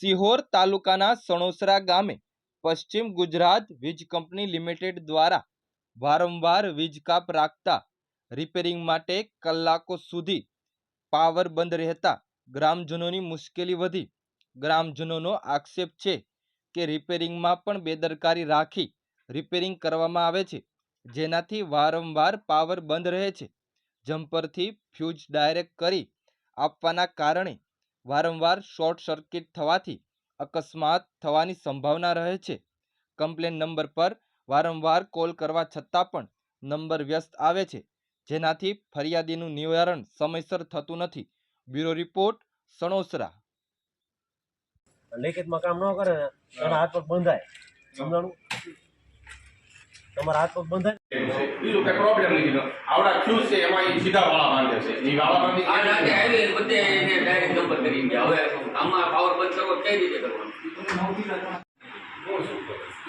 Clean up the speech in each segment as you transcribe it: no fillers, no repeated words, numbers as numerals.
સિહોર તાલુકાના સણોસરા ગામે પશ્ચિમ ગુજરાત વીજ કંપની લિમિટેડ દ્વારા વારંવાર વીજ કાપ રાખતા રિપેરિંગ માટે કલાકો સુધી પાવર બંધ રહેતા ગ્રામજનોની મુશ્કેલી વધી। ગ્રામજનોનો આક્ષેપ છે કે રિપેરિંગમાં પણ બેદરકારી રાખી રિપેરિંગ કરવામાં આવે છે, જેનાથી વારંવાર પાવર બંધ રહે છે। જમ્પરથી ફ્યુઝ ડાયરેક્ટ કરી આપવાના કારણે વારંવાર શોર્ટ સર્કિટ થવાથી અકસ્માત થવાની સંભાવના રહે છે। કમ્પ્લેન નંબર પર વારંવાર કોલ કરવા છતાં પણ નંબર વ્યસ્ત આવે છે, જેનાથી ફરિયાદીનું નિવારણ સમયસર થતું નથી। Bureau report, Sanosara. લેખિતમાં કામ ન કરે એના હાથ પગ બંધાય, સમજાણું? તમારા હાથ પગ બંધાય બીજું કઈ પ્રોબ્લેમ નથી। આવડા ફ્યુઝ છે એમાં ઈ સીધા વાળા બાંધે છે, ઈ વાળા બાંધી આ રાતે આવી બધે એને ડાયરેક્ટ નંબર કરી ગયા। હવે આમાં પાવર બંધ કરવો કઈ રીતે કરવાનું?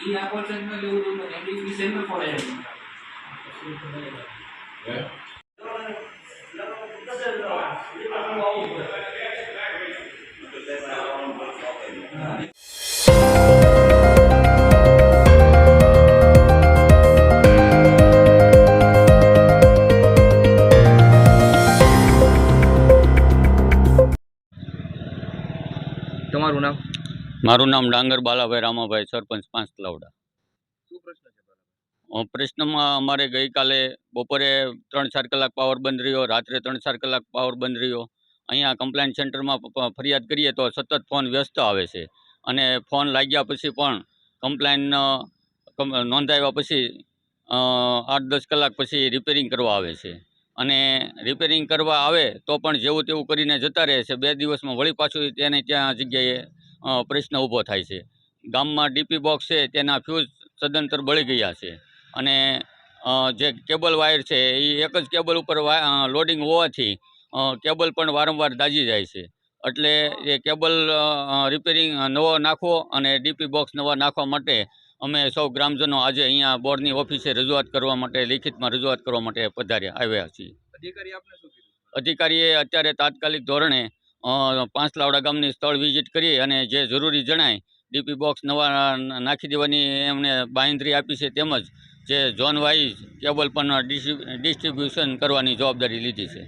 ઈ આ પોર્શનમાં લેવું તો એની વિષયમાં પડે છે। તમારું નામ? મારું નામ ડાંગર બાલાભાઈ રામાભાઈ, સરપંચ 5 તલાવડા। શું પ્રશ્ન છે? પ્રશ્નમાં અમારે ગઈકાલે બપોરે 3-4 કલાક પાવર બંધ રહ્યો, રાત્રે 3-4 કલાક પાવર બંધ રહ્યો। અહીંયા કમ્પ્લેન સેન્ટરમાં ફરિયાદ કરીએ તો સતત ફોન વ્યસ્ત આવે છે અને ફોન લાગ્યા પછી પણ કમ્પ્લેન નોંધાવ્યા પછી 8-10 કલાક પછી રિપેરિંગ કરવા આવે છે અને રિપેરિંગ કરવા આવે તો પણ જેવું તેવું કરીને જતા રહે છે। 2 દિવસમાં વળી પાછું તેને ત્યાં જગ્યાએ પ્રશ્ન ઊભો થાય છે। ગામમાં ડીપી બોક્સ છે તેના ફ્યુઝ સદંતર બળી ગયા છે અને જે કેબલ વાયર છે એ એક જ કેબલ ઉપર લોડિંગ હોવાથી કેબલ પણ વારંવાર દાઝી જાય છે। એટલે એ કેબલ રિપેરિંગ નવો નાખવો અને ડીપી બોક્સ નવા નાખવા માટે અમે સૌ ગ્રામજનો આજે અહીંયા બોર્ડની ઓફિસે રજૂઆત કરવા માટે, લિખિતમાં રજૂઆત કરવા માટે આવ્યા છીએ। અધિકારી આપને શું કીધું? અધિકારીએ અત્યારે તાત્કાલિક ધોરણે 5 તલાવડા ગામની સ્થળ વિઝિટ કરી અને જે જરૂરી જણાય ડીપી બોક્સ નવા નાખી દેવાની એમને બાંયધરી આપી છે, તેમજ જે ઝોન વાઇઝ કેબલ પણ ડિસ્ટ્રીબ્યુશન કરવાની જવાબદારી લીધી છે।